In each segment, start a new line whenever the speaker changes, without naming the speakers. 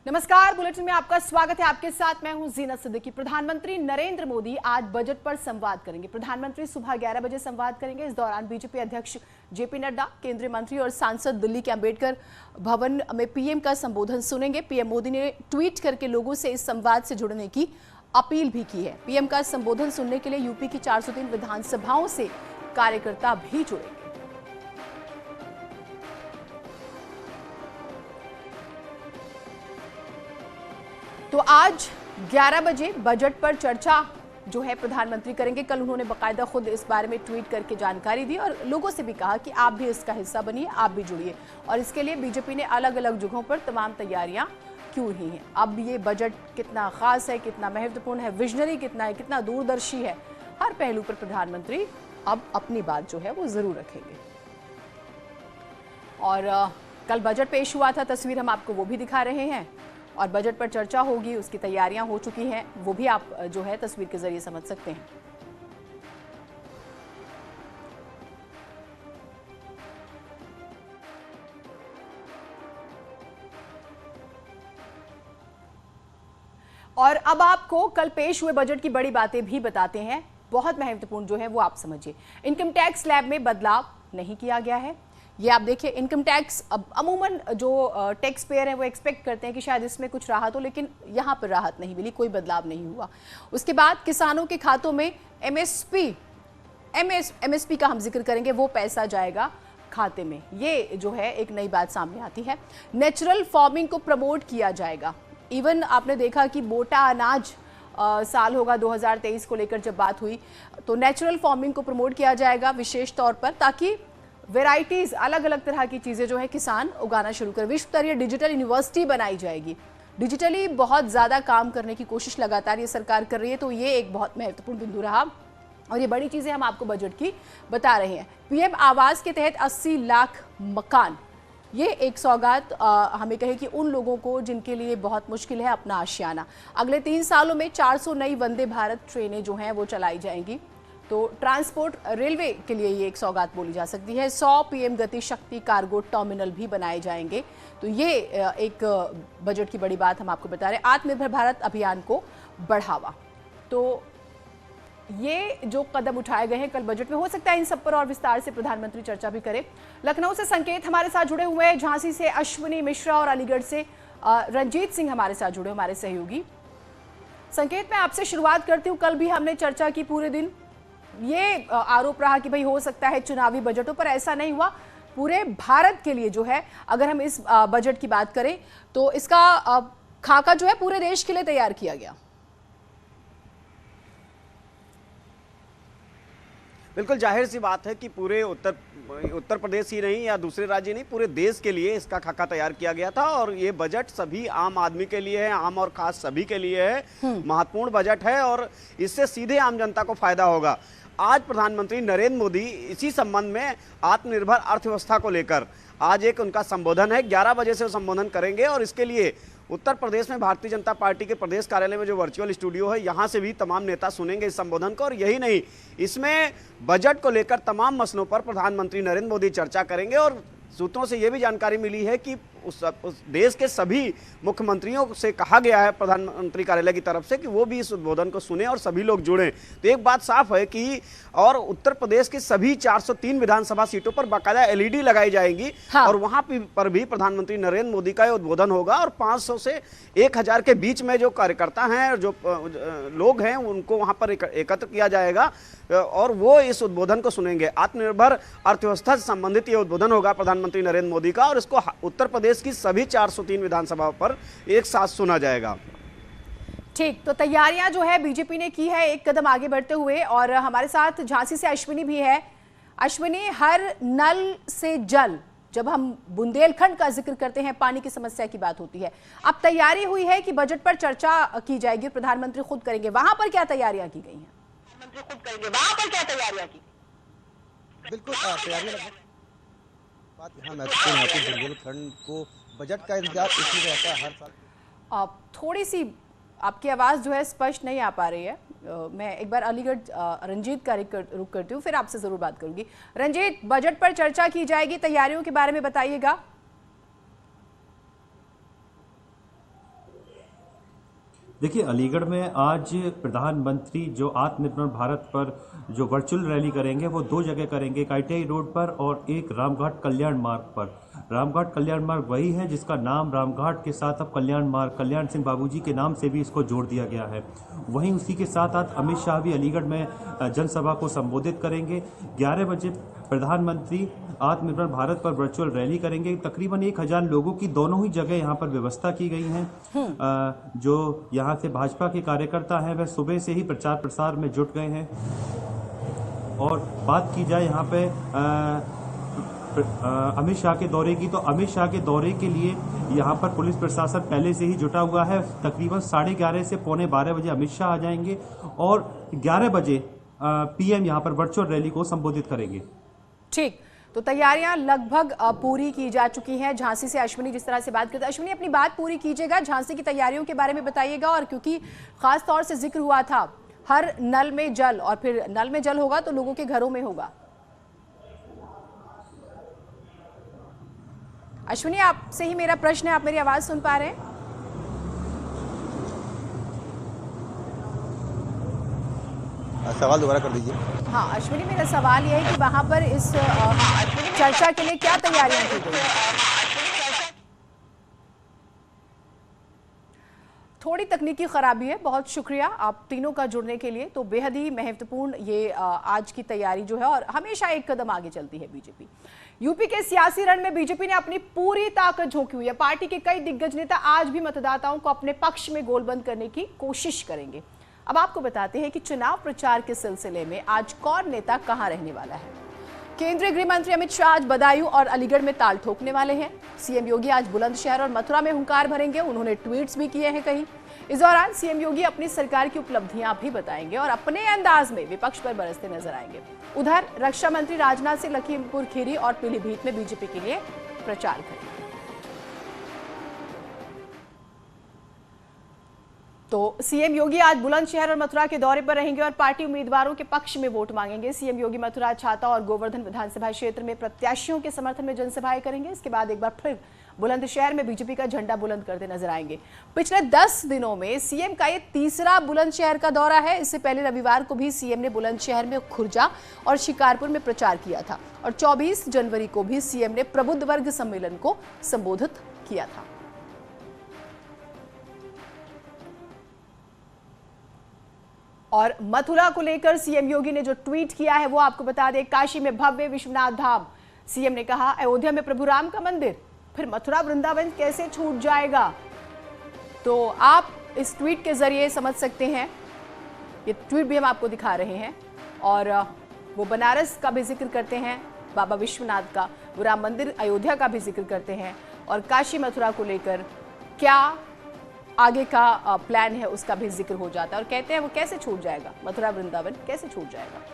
नमस्कार, बुलेटिन में आपका स्वागत है। आपके साथ मैं हूं जीनत सिद्दीकी। प्रधानमंत्री नरेंद्र मोदी आज बजट पर संवाद करेंगे। प्रधानमंत्री सुबह 11 बजे संवाद करेंगे। इस दौरान बीजेपी अध्यक्ष जेपी नड्डा, केंद्रीय मंत्री और सांसद दिल्ली के अंबेडकर भवन में पीएम का संबोधन सुनेंगे। पीएम मोदी ने ट्वीट करके लोगों से इस संवाद से जुड़ने की अपील भी की है। पीएम का संबोधन सुनने के लिए यूपी की 403 विधानसभाओं से कार्यकर्ता भी जुड़ेंगे। तो आज 11 बजे बजट पर चर्चा जो है प्रधानमंत्री करेंगे। कल उन्होंने बकायदा खुद इस बारे में ट्वीट करके जानकारी दी और लोगों से भी कहा कि आप भी इसका हिस्सा बनिए, आप भी जुड़िए। और इसके लिए बीजेपी ने अलग अलग जगहों पर तमाम तैयारियां की रही हैं। अब ये बजट कितना खास है, कितना महत्वपूर्ण है, विजनरी कितना है, कितना दूरदर्शी है, हर पहलू पर प्रधानमंत्री अब अपनी बात जो है वो जरूर रखेंगे। और कल बजट पेश हुआ था, तस्वीर हम आपको वो भी दिखा रहे हैं। और बजट पर चर्चा होगी, उसकी तैयारियां हो चुकी हैं, वो भी आप जो है तस्वीर के जरिए समझ सकते हैं। और अब आपको कल पेश हुए बजट की बड़ी बातें भी बताते हैं। बहुत महत्वपूर्ण जो है वो आप समझिए। इनकम टैक्स स्लैब में बदलाव नहीं किया गया है। ये आप देखिए, इनकम टैक्स अब अमूमन जो टैक्स पेयर है वो एक्सपेक्ट करते हैं कि शायद इसमें कुछ राहत हो, लेकिन यहाँ पर राहत नहीं मिली, कोई बदलाव नहीं हुआ। उसके बाद किसानों के खातों में एमएसपी का हम जिक्र करेंगे, वो पैसा जाएगा खाते में। ये जो है एक नई बात सामने आती है। नेचुरल फार्मिंग को प्रमोट किया जाएगा। इवन आपने देखा कि मोटा अनाज साल होगा 2023 को लेकर जब बात हुई, तो नेचुरल फार्मिंग को प्रमोट किया जाएगा विशेष तौर पर, ताकि वेराइटीज, अलग अलग तरह की चीजें जो है किसान उगाना शुरू करें। विश्व स्तरीय डिजिटल यूनिवर्सिटी बनाई जाएगी। डिजिटली बहुत ज्यादा काम करने की कोशिश लगातार ये सरकार कर रही है, तो ये एक बहुत महत्वपूर्ण बिंदु रहा और ये बड़ी चीजें हम आपको बजट की बता रहे हैं। पीएम आवास के तहत 80 लाख मकान, ये एक सौगात हमें कहे कि उन लोगों को जिनके लिए बहुत मुश्किल है अपना आशियाना। अगले 3 सालों में 400 नई वंदे भारत ट्रेनें जो हैं वो चलाई जाएंगी। तो ट्रांसपोर्ट रेलवे के लिए ये एक सौगात बोली जा सकती है। 100 पीएम गति शक्ति कार्गो टर्मिनल भी बनाए जाएंगे। तो ये एक बजट की बड़ी बात हम आपको बता रहे हैं। आत्मनिर्भर भारत अभियान को बढ़ावा, तो ये जो कदम उठाए गए हैं कल बजट में, हो सकता है इन सब पर और विस्तार से प्रधानमंत्री चर्चा भी करें। लखनऊ से संकेत हमारे साथ जुड़े हुए हैं, झांसी से अश्विनी मिश्रा और अलीगढ़ से रंजीत सिंह हमारे साथ जुड़े, हमारे सहयोगी। संकेत, मैं आपसे शुरुआत करती हूँ। कल भी हमने चर्चा की पूरे दिन, ये आरोप रहा कि भाई हो सकता है चुनावी बजटों पर, ऐसा नहीं हुआ। पूरे भारत के लिए जो है, अगर हम इस बजट की बात करें तो इसका खाका जो है पूरे देश के लिए तैयार किया गया।
बिल्कुल जाहिर सी बात है कि पूरे उत्तर प्रदेश ही नहीं या दूसरे राज्य नहीं, पूरे देश के लिए इसका खाका तैयार किया गया था। और ये बजट सभी आम आदमी के लिए है, आम और खास सभी के लिए है। महत्वपूर्ण बजट है और इससे सीधे आम जनता को फायदा होगा। आज प्रधानमंत्री नरेंद्र मोदी इसी संबंध में आत्मनिर्भर अर्थव्यवस्था को लेकर आज एक उनका संबोधन है। 11 बजे से वो संबोधन करेंगे और इसके लिए उत्तर प्रदेश में भारतीय जनता पार्टी के प्रदेश कार्यालय में जो वर्चुअल स्टूडियो है, यहाँ से भी तमाम नेता सुनेंगे इस संबोधन को। और यही नहीं, इसमें बजट को लेकर तमाम मसलों पर प्रधानमंत्री नरेंद्र मोदी चर्चा करेंगे। और सूत्रों से यह भी जानकारी मिली है कि उस देश के सभी मुख्यमंत्रियों से कहा गया है प्रधानमंत्री कार्यालय की तरफ से कि वो भी इस उद्बोधन को सुने और सभी लोग जुड़ें। तो एक बात साफ है कि और उत्तर प्रदेश की सभी 403 विधानसभा सीटों पर बाकायदा एलईडी लगाई जाएंगी। हाँ। और वहां पर भी प्रधानमंत्री नरेंद्र मोदी का उद्बोधन होगा और 500 से 1000 के बीच में जो कार्यकर्ता हैं, जो लोग हैं, उनको वहां पर एकत्र किया जाएगा और वो इस उद्बोधन को सुनेंगे। आत्मनिर्भर अर्थव्यवस्था से संबंधित ये उद्बोधन होगा प्रधानमंत्री नरेंद्र मोदी का और इसको उत्तर प्रदेश की सभी 403 विधानसभाओं पर एक साथ सुना जाएगा।
ठीक, तो तैयारियां जो है बीजेपी ने की है एक कदम आगे बढ़ते हुए। और हमारे साथ झांसी से अश्विनी भी है। अश्विनी, हर नल से जल, जब हम बुंदेलखंड का जिक्र करते हैं, पानी की समस्या की बात होती है। अब तैयारी हुई है कि बजट पर चर्चा की जाएगी, प्रधानमंत्री खुद करेंगे, वहां पर क्या तैयारियां की गई हैं?
बिल्कुल तैयारियां बात यहाँ महत्वपूर्ण है कि बुंदेलखंड को बजट का इंतजार इसलिए रहता है हर साल।
थोड़ी सी आपकी आवाज़ जो है स्पष्ट नहीं आ पा रही है। मैं एक बार अलीगढ़ रंजीत का रुक करती हूँ, फिर आपसे ज़रूर बात करूंगी। रंजीत, बजट पर चर्चा की जाएगी, तैयारियों के बारे में बताइएगा।
देखिए, अलीगढ़ में आज प्रधानमंत्री जो आत्मनिर्भर भारत पर जो वर्चुअल रैली करेंगे वो 2 जगह करेंगे, एक ITI रोड पर और एक रामघाट कल्याण मार्ग पर। रामघाट कल्याण मार्ग वही है जिसका नाम रामघाट के साथ अब कल्याण मार्ग, कल्याण सिंह बाबूजी के नाम से भी इसको जोड़ दिया गया है। वहीं उसी के साथ आज अमित शाह भी अलीगढ़ में जनसभा को संबोधित करेंगे। 11 बजे प्रधानमंत्री आत्मनिर्भर भारत पर वर्चुअल रैली करेंगे। तकरीबन 1000 लोगों की दोनों ही जगह यहाँ पर व्यवस्था की गई है। जो यहाँ से भाजपा के कार्यकर्ता हैं वह सुबह से ही प्रचार प्रसार में जुट गए हैं। और बात की जाए यहाँ पे अमित शाह के दौरे की, तो अमित शाह के दौरे के लिए यहाँ पर पुलिस प्रशासन पहले से ही जुटा हुआ है। तकरीबन 11:30 से 11:45 बजे अमित शाह आ जाएंगे और 11 बजे PM यहाँ पर वर्चुअल रैली को संबोधित करेंगे।
ठीक, तो तैयारियां लगभग पूरी की जा चुकी हैं। झांसी से अश्विनी जिस तरह से बात करते हैं, अश्विनी अपनी बात पूरी कीजिएगा, झांसी की तैयारियों के बारे में बताइएगा। और क्योंकि खास तौर से जिक्र हुआ था हर नल में जल, और फिर नल में जल होगा तो लोगों के घरों में होगा। अश्विनी, आपसे ही मेरा प्रश्न है, आप मेरी आवाज सुन पा रहे हैं?
सवाल दोबारा कर दीजिए।
हाँ अश्विनी, मेरा सवाल यह है कि वहां पर इस चर्चा के लिए क्या तैयारियां की गई हैं? थोड़ी तकनीकी खराबी है, बहुत शुक्रिया आप तीनों का जुड़ने के लिए। तो बेहद ही महत्वपूर्ण ये आज की तैयारी जो है, और हमेशा एक कदम आगे चलती है बीजेपी। यूपी के सियासी रण में बीजेपी ने अपनी पूरी ताकत झोंकी हुई है। पार्टी के कई दिग्गज नेता आज भी मतदाताओं को अपने पक्ष में गोलबंद करने की कोशिश करेंगे। अब आपको बताते हैं कि चुनाव प्रचार के सिलसिले में आज कौन नेता कहां रहने वाला है। केंद्रीय गृह मंत्री अमित शाह आज बदायूं और अलीगढ़ में ताल ठोकने वाले हैं। सीएम योगी आज बुलंदशहर और मथुरा में हुंकार भरेंगे। उन्होंने ट्वीट्स भी किए हैं कहीं। इस दौरान सीएम योगी अपनी सरकार की उपलब्धियां भी बताएंगे और अपने अंदाज में विपक्ष पर बरसते नजर आएंगे। उधर रक्षा मंत्री राजनाथ सिंह लखीमपुर खीरी और पीलीभीत में बीजेपी के लिए प्रचार करेंगे। तो सीएम योगी आज बुलंदशहर और मथुरा के दौरे पर रहेंगे और पार्टी उम्मीदवारों के पक्ष में वोट मांगेंगे। सीएम योगी मथुरा, छाता और गोवर्धन विधानसभा क्षेत्र में प्रत्याशियों के समर्थन में जनसभाएं करेंगे। इसके बाद एक बार फिर बुलंदशहर में बीजेपी का झंडा बुलंद करते नजर आएंगे। पिछले 10 दिनों में सीएम का ये तीसरा बुलंदशहर का दौरा है। इससे पहले रविवार को भी सीएम ने बुलंदशहर में खुर्जा और शिकारपुर में प्रचार किया था और 24 जनवरी को भी सीएम ने प्रबुद्ध वर्ग सम्मेलन को संबोधित किया था। और मथुरा को लेकर सीएम योगी ने जो ट्वीट किया है वो आपको बता दें। काशी में भव्य विश्वनाथ धाम, सीएम ने कहा अयोध्या में प्रभु राम का मंदिर, फिर मथुरा वृंदावन कैसे छूट जाएगा। तो आप इस ट्वीट के जरिए समझ सकते हैं, ये ट्वीट भी हम आपको दिखा रहे हैं। और वो बनारस का भी जिक्र करते हैं, बाबा विश्वनाथ का, वो राम मंदिर अयोध्या का भी जिक्र करते हैं और काशी मथुरा को लेकर क्या आगे का प्लान है उसका भी जिक्र हो जाता है। और कहते हैं वो कैसे छूट जाएगा, मथुरा वृंदावन कैसे छूट जाएगा।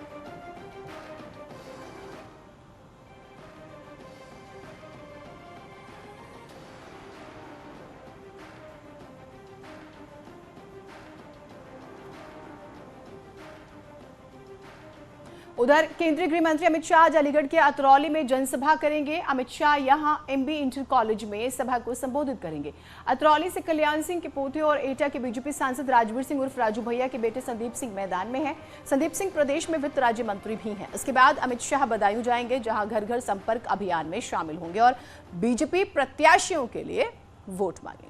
उधर केंद्रीय गृह मंत्री अमित शाह आज अलीगढ़ के अतरौली में जनसभा करेंगे। अमित शाह यहां MB इंटर कॉलेज में सभा को संबोधित करेंगे। अतरौली से कल्याण सिंह के पोते और एटा के बीजेपी सांसद राजवीर सिंह उर्फ राजू भैया के बेटे संदीप सिंह मैदान में हैं। संदीप सिंह प्रदेश में वित्त राज्य मंत्री भी हैं। इसके बाद अमित शाह बदायूं जाएंगे, जहां घर घर संपर्क अभियान में शामिल होंगे और बीजेपी प्रत्याशियों के लिए वोट मांगेंगे।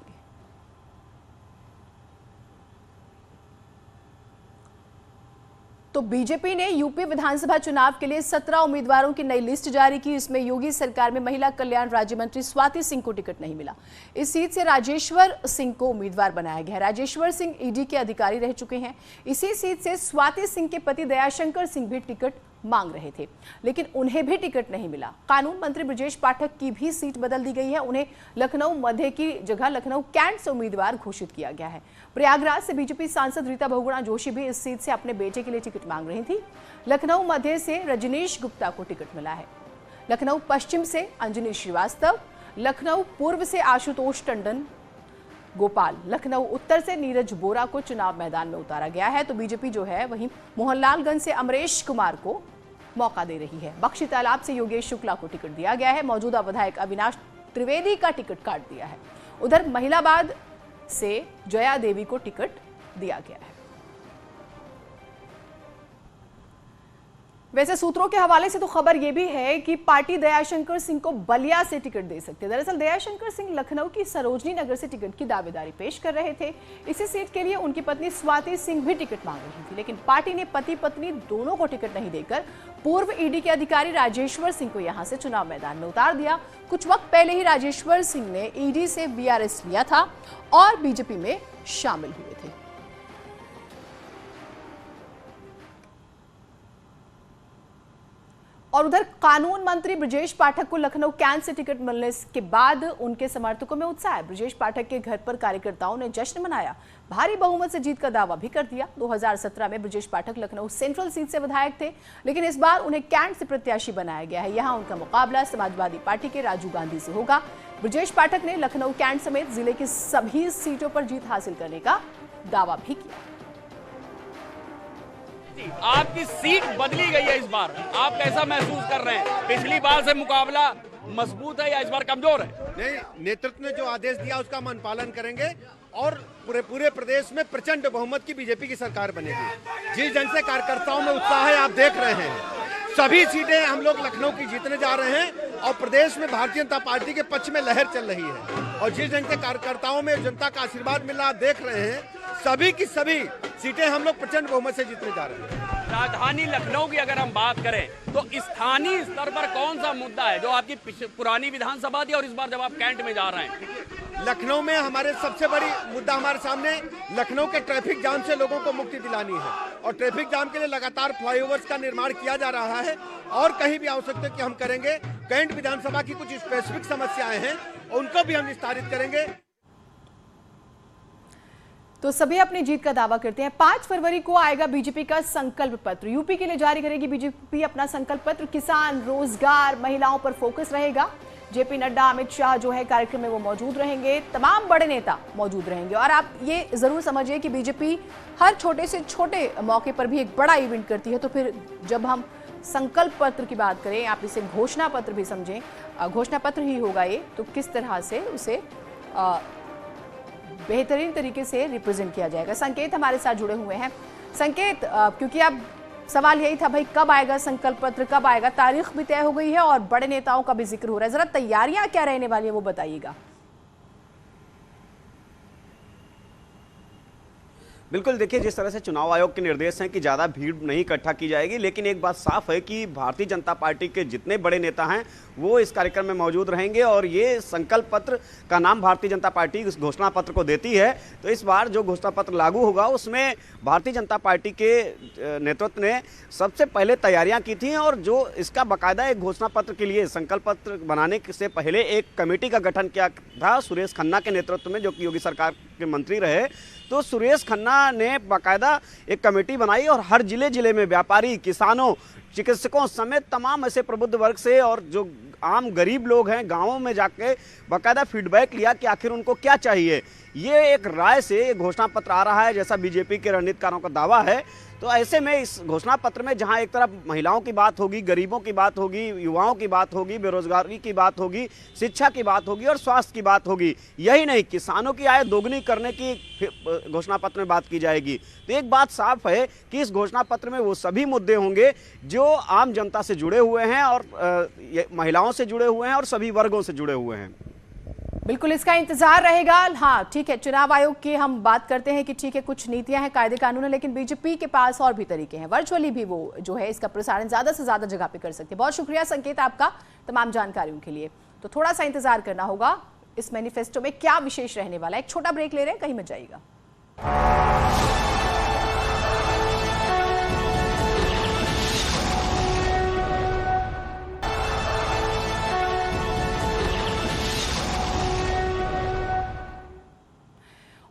तो बीजेपी ने यूपी विधानसभा चुनाव के लिए 17 उम्मीदवारों की नई लिस्ट जारी की। इसमें योगी सरकार में महिला कल्याण राज्य मंत्री स्वाति सिंह को टिकट नहीं मिला। इस सीट से राजेश्वर सिंह को उम्मीदवार बनाया गया है। राजेश्वर सिंह ईडी के अधिकारी रह चुके हैं। इसी सीट से स्वाति सिंह के पति दयाशंकर सिंह भी टिकट मांग रहे थे, लेकिन उन्हें भी टिकट नहीं मिला। कानून मंत्री ब्रजेश पाठक की भी सीट बदल दी गई है। उन्हें लखनऊ मध्य की जगह लखनऊ कैंट से उम्मीदवार घोषित किया गया है। प्रयागराज से बीजेपी सांसद रीता बहुगुणा जोशी भी इस सीट से अपने बेटे के लिए टिकट मांग रही थी। लखनऊ मध्य से रजनीश गुप्ता को टिकट मिला है। लखनऊ पश्चिम से अंजनी श्रीवास्तव, लखनऊ पूर्व से आशुतोष टंडन गोपाल, लखनऊ उत्तर से नीरज बोरा को चुनाव मैदान में उतारा गया है। तो बीजेपी जो है वहीं मोहनलालगंज से अमरेश कुमार को मौका दे रही है। बख्शी तालाब से योगेश शुक्ला को टिकट दिया गया है। मौजूदा विधायक अविनाश त्रिवेदी का टिकट काट दिया है। उधर महिलाबाद से जया देवी को टिकट दिया गया है। वैसे सूत्रों के हवाले से तो खबर यह भी है कि पार्टी दयाशंकर सिंह को बलिया से टिकट दे सकती है। दरअसल दयाशंकर सिंह लखनऊ की सरोजनी नगर से टिकट की दावेदारी पेश कर रहे थे। इसी सीट के लिए उनकी पत्नी स्वाति सिंह भी टिकट मांग रही थी, लेकिन पार्टी ने पति पत्नी दोनों को टिकट नहीं देकर पूर्व ईडी के अधिकारी राजेश्वर सिंह को यहां से चुनाव मैदान में उतार दिया। कुछ वक्त पहले ही राजेश्वर सिंह ने ईडी से वीआरएस लिया था और बीजेपी में शामिल हुए थे। और उधर कानून मंत्री ब्रजेश पाठक को लखनऊ कैंट से टिकट मिलने के बाद उनके समर्थकों में उत्साह है। ब्रजेश पाठक के घर पर कार्यकर्ताओं ने जश्न मनाया, भारी बहुमत से जीत का दावा भी कर दिया। 2017 में ब्रजेश पाठक लखनऊ सेंट्रल सीट से विधायक थे, लेकिन इस बार उन्हें कैंट से प्रत्याशी बनाया गया है। यहां उनका मुकाबला समाजवादी पार्टी के राजू गांधी से होगा। ब्रजेश पाठक ने लखनऊ कैंट समेत जिले की सभी सीटों पर जीत हासिल करने का दावा भी किया।
आपकी सीट बदली गई है इस बार, आप कैसा महसूस कर रहे हैं? पिछली बार से मुकाबला मजबूत है या इस बार कमजोर है?
नहीं, नेतृत्व ने जो आदेश दिया उसका हम अनुपालन करेंगे और पूरे प्रदेश में प्रचंड बहुमत की बीजेपी की सरकार बनेगी। जिस ढंग से कार्यकर्ताओं में उत्साह है आप देख रहे हैं, सभी सीटें हम लोग लखनऊ की जीतने जा रहे हैं और प्रदेश में भारतीय जनता पार्टी के पक्ष में लहर चल रही है। और जिस ढंग से कार्यकर्ताओं में जनता का आशीर्वाद मिल रहा आप देख रहे हैं, सभी की सभी सीटें हम लोग प्रचंड बहुमत से जीतने जा रहे हैं।
राजधानी लखनऊ की अगर हम बात करें तो स्थानीय स्तर पर कौन सा मुद्दा है जो आपकी पुरानी विधानसभा थी और इस बार जब आप कैंट में जा रहे हैं?
लखनऊ में हमारे सबसे बड़ी मुद्दा हमारे सामने लखनऊ के ट्रैफिक जाम से लोगों को मुक्ति दिलानी है और ट्रैफिक जाम के लिए लगातार फ्लाईओवर्स का निर्माण किया जा रहा है और कहीं भी आवश्यकता कि हम करेंगे। कैंट विधानसभा की कुछ स्पेसिफिक समस्याएं हैं उनको भी हम विस्तारित करेंगे।
तो सभी अपनी जीत का दावा करते हैं। 5 फरवरी को आएगा बीजेपी का संकल्प पत्र, यूपी के लिए जारी करेगी बीजेपी अपना संकल्प पत्र। किसान, रोजगार, महिलाओं पर फोकस रहेगा। जेपी नड्डा, अमित शाह जो है कार्यक्रम में वो मौजूद रहेंगे, तमाम बड़े नेता मौजूद रहेंगे। और आप ये जरूर समझिए कि बीजेपी हर छोटे से छोटे मौके पर भी एक बड़ा इवेंट करती है। तो फिर जब हम संकल्प पत्र की बात करें, आप इसे घोषणा पत्र भी समझें, घोषणा पत्र ही होगा ये, तो किस तरह से उसे बेहतरीन तरीके से रिप्रेजेंट किया जाएगा। संकेत हमारे साथ जुड़े हुए हैं। संकेत, क्योंकि अब सवाल यही था भाई कब आएगा संकल्प पत्र, कब आएगा, तारीख भी तय हो गई है और बड़े नेताओं का भी जिक्र हो रहा है, जरा तैयारियां क्या रहने वाली है वो बताइएगा।
बिल्कुल, देखिए जिस तरह से चुनाव आयोग के निर्देश हैं कि ज़्यादा भीड़ नहीं इकट्ठा की जाएगी, लेकिन एक बात साफ है कि भारतीय जनता पार्टी के जितने बड़े नेता हैं वो इस कार्यक्रम में मौजूद रहेंगे और ये संकल्प पत्र का नाम भारतीय जनता पार्टी इस घोषणा पत्र को देती है। तो इस बार जो घोषणा पत्र लागू होगा उसमें भारतीय जनता पार्टी के नेतृत्व ने सबसे पहले तैयारियां की थी और जो इसका बाकायदा एक घोषणा पत्र के लिए संकल्प पत्र बनाने से पहले एक कमेटी का गठन किया था सुरेश खन्ना के नेतृत्व में, जो कि योगी सरकार के मंत्री रहे। तो सुरेश खन्ना ने बाकायदा एक कमेटी बनाई और हर जिले में व्यापारी, किसानों, चिकित्सकों समेत तमाम ऐसे प्रबुद्ध वर्ग से और जो आम गरीब लोग हैं गांवों में जाके बाकायदा फीडबैक लिया कि आखिर उनको क्या चाहिए। ये एक राय से एक घोषणा पत्र आ रहा है जैसा बीजेपी के रणनीतिकारों का दावा है। तो ऐसे में इस घोषणा पत्र में जहां एक तरफ महिलाओं की बात होगी, गरीबों की बात होगी, युवाओं की बात होगी, बेरोजगारी की बात होगी, शिक्षा की बात होगी और स्वास्थ्य की बात होगी, यही नहीं किसानों की आय दोगुनी करने की घोषणा पत्र में बात की जाएगी। तो एक बात साफ है कि इस घोषणा पत्र में वो सभी मुद्दे होंगे जो आम जनता से जुड़े हुए हैं और महिलाओं से जुड़े हुए हैं और सभी वर्गों से जुड़े हुए हैं।
बिल्कुल इसका इंतजार रहेगा। हाँ ठीक है, चुनाव आयोग की हम बात करते हैं कि ठीक है कुछ नीतियां हैं, कायदे कानून है, लेकिन बीजेपी के पास और भी तरीके हैं। वर्चुअली भी वो जो है इसका प्रसारण ज्यादा से ज्यादा जगह पे कर सकते हैं। बहुत शुक्रिया संकेत आपका तमाम जानकारियों के लिए। तो थोड़ा सा इंतजार करना होगा इस मैनिफेस्टो में क्या विशेष रहने वाला है। एक छोटा ब्रेक ले रहे हैं, कहीं मत जाइएगा।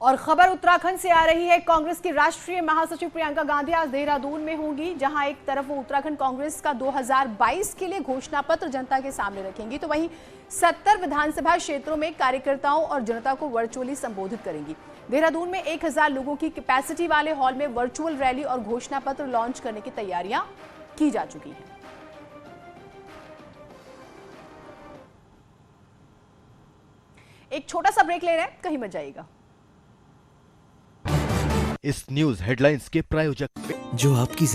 और खबर उत्तराखंड से आ रही है। कांग्रेस की राष्ट्रीय महासचिव प्रियंका गांधी आज देहरादून में होंगी, जहां एक तरफ वो उत्तराखंड कांग्रेस का 2022 के लिए घोषणा पत्र जनता के सामने रखेंगी, तो वहीं 70 विधानसभा क्षेत्रों में कार्यकर्ताओं और जनता को वर्चुअली संबोधित करेंगी। देहरादून में 1000 लोगों की कैपेसिटी वाले हॉल में वर्चुअल रैली और घोषणा पत्र लॉन्च करने की तैयारियां की जा चुकी है। एक छोटा सा ब्रेक ले रहे हैं, कहीं मत जाइएगा।
इस न्यूज हेडलाइंस के प्रायोजक
जो आपकी